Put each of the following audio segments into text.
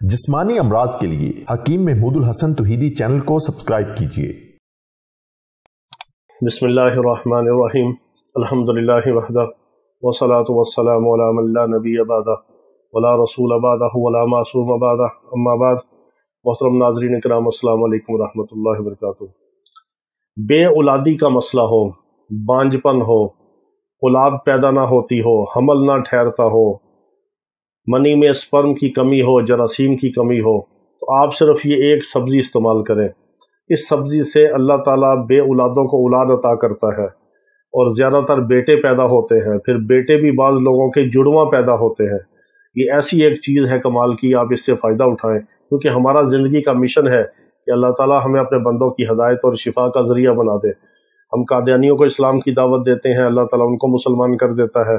जिस्मानी अमराज के लिए हकीम महमूदुल हसन तौहीदी चैनल को सब्सक्राइब कीजिए। बिस्मिल्लाहिर्रहमानिर्रहीम अल्हम्दुलिल्लाहि वहदा वस्सलातु वस्सलामु अला मन ला नबिय्य बअदा वला रसूल बअदहु वला मासूम बअदा अम्मा बाद। मोहतरम नाज़रीन इकराम, अस्सलामु अलैकुम रहमतुल्लाहि व बरकातुहू। बे औलादी का मसला हो, बांझपन हो, औलाद पैदा ना होती हो, हमल ना ठहरता हो, मनी में स्पर्म की कमी हो, जरासीम की कमी हो, तो आप सिर्फ ये एक सब्ज़ी इस्तेमाल करें। इस सब्ज़ी से अल्लाह ताला बे औलादों को औलाद अता करता है और ज़्यादातर बेटे पैदा होते हैं। फिर बेटे भी बाज़ लोगों के जुड़वां पैदा होते हैं। ये ऐसी एक चीज़ है कमाल की, आप इससे फ़ायदा उठाएं, क्योंकि हमारा ज़िंदगी का मिशन है कि अल्लाह ताला हमें अपने बंदों की हदायत और शिफा का ज़रिया बना दे। हम कादियानियों को इस्लाम की दावत देते हैं, अल्लाह ताला उनको मुसलमान कर देता है।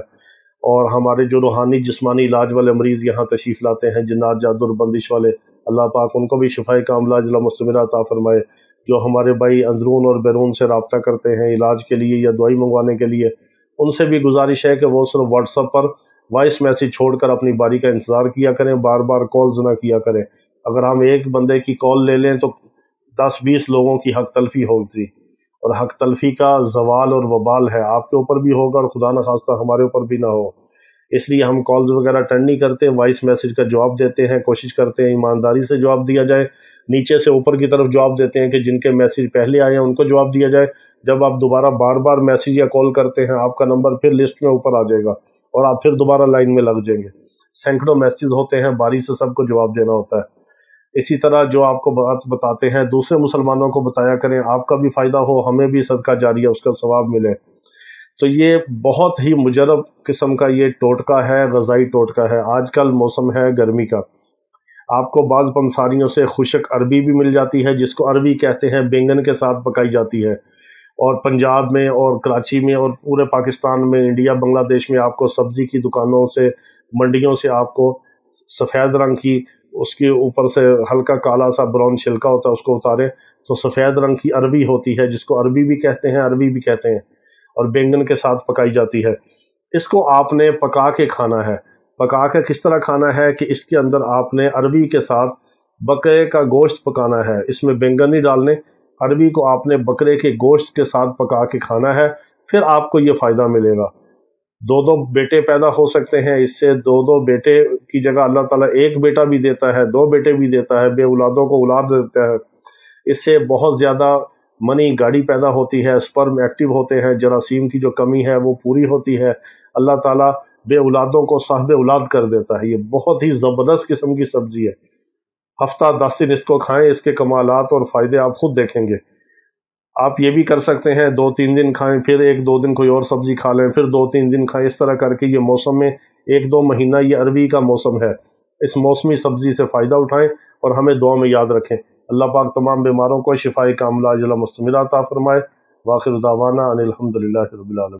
और हमारे जो रूहानी जिस्मानी इलाज वाले मरीज़ यहाँ तशरीफ़ लाते हैं, जिन्नात जादू और बंदिश वाले, अल्लाह पाक उनको भी शिफाए कामिला अजला मुस्तमिरा अता फरमाए। जो हमारे भाई अंदरून और बैरून से रब्ता करते हैं इलाज के लिए या दवाई मंगवाने के लिए, उनसे भी गुजारिश है कि वो सिर्फ व्हाट्सएप पर वॉइस मैसेज छोड़कर अपनी बारी का इंतज़ार किया करें, बार बार कॉल्स ना किया करें। अगर हम एक बंदे की कॉल ले लें तो 10-20 लोगों की हक तलफी होगी, और हक तलफी का जवाल और वबाल है, आपके ऊपर भी होगा और खुदा न खास्ता हमारे ऊपर भी ना हो। इसलिए हम कॉल्स वगैरह अटेंड नहीं करते, वॉइस मैसेज का जवाब देते हैं, कोशिश करते हैं ईमानदारी से जवाब दिया जाए। नीचे से ऊपर की तरफ जवाब देते हैं कि जिनके मैसेज पहले आए हैं उनको जवाब दिया जाए। जब आप दोबारा बार बार मैसेज या कॉल करते हैं, आपका नंबर फिर लिस्ट में ऊपर आ जाएगा और आप फिर दोबारा लाइन में लग जाएंगे। सैकड़ों मैसेज होते हैं, बारी से सबको जवाब देना होता है। इसी तरह जो आपको बात बताते हैं दूसरे मुसलमानों को बताया करें, आपका भी फ़ायदा हो, हमें भी सदका जारिया उसका सवाब मिले। तो ये बहुत ही मुजरब किस्म का ये टोटका है, ग़ज़ाई टोटका है। आजकल मौसम है गर्मी का, आपको बाज़ पंसारियों से खुशक अरबी भी मिल जाती है, जिसको अरबी कहते हैं, बैंगन के साथ पकाई जाती है। और पंजाब में और कराची में और पूरे पाकिस्तान में, इंडिया बांग्लादेश में आपको सब्ज़ी की दुकानों से, मंडियों से आपको सफ़ेद रंग की, उसके ऊपर से हल्का काला सा ब्राउन छिलका होता है, उसको उतारें तो सफ़ेद रंग की अरबी होती है, जिसको अरबी भी कहते हैं, अरबी भी कहते हैं, और बैंगन के साथ पकाई जाती है। इसको आपने पका के खाना है। पका के किस तरह खाना है कि इसके अंदर आपने अरबी के साथ बकरे का गोश्त पकाना है, इसमें बैंगन नहीं डालने, अरबी को आपने बकरे के गोश्त के साथ पका के खाना है। फिर आपको ये फ़ायदा मिलेगा। 2-2 बेटे पैदा हो सकते हैं इससे। 2-2 बेटे की जगह अल्लाह ताला एक बेटा भी देता है, 2 बेटे भी देता है, बे औलादों को औलाद देता है। इससे बहुत ज़्यादा मनी गाड़ी पैदा होती है, स्पर्म एक्टिव होते हैं, जरासीम की जो कमी है वो पूरी होती है। अल्लाह ताला बे औलादों को साहिब औलाद कर देता है। ये बहुत ही ज़बरदस्त किस्म की सब्ज़ी है। हफ्ता 10 दिन इसको खाएं, इसके कमालात और फ़ायदे आप खुद देखेंगे। आप ये भी कर सकते हैं, 2-3 दिन खाएं, फिर 1-2 दिन कोई और सब्ज़ी खा लें, फिर 2-3 दिन खाएं। इस तरह करके ये मौसम में 1-2 महीना ये अरबी का मौसम है, इस मौसमी सब्ज़ी से फ़ायदा उठाएं और हमें दुआ में याद रखें। अल्लाह पाक तमाम बीमारों को शिफाए कामिला अजला मुस्तमिरा अता फरमाए। वाखिर दावाना अनिल हम्दुलिल्लाहि रब्बिल आलमीन।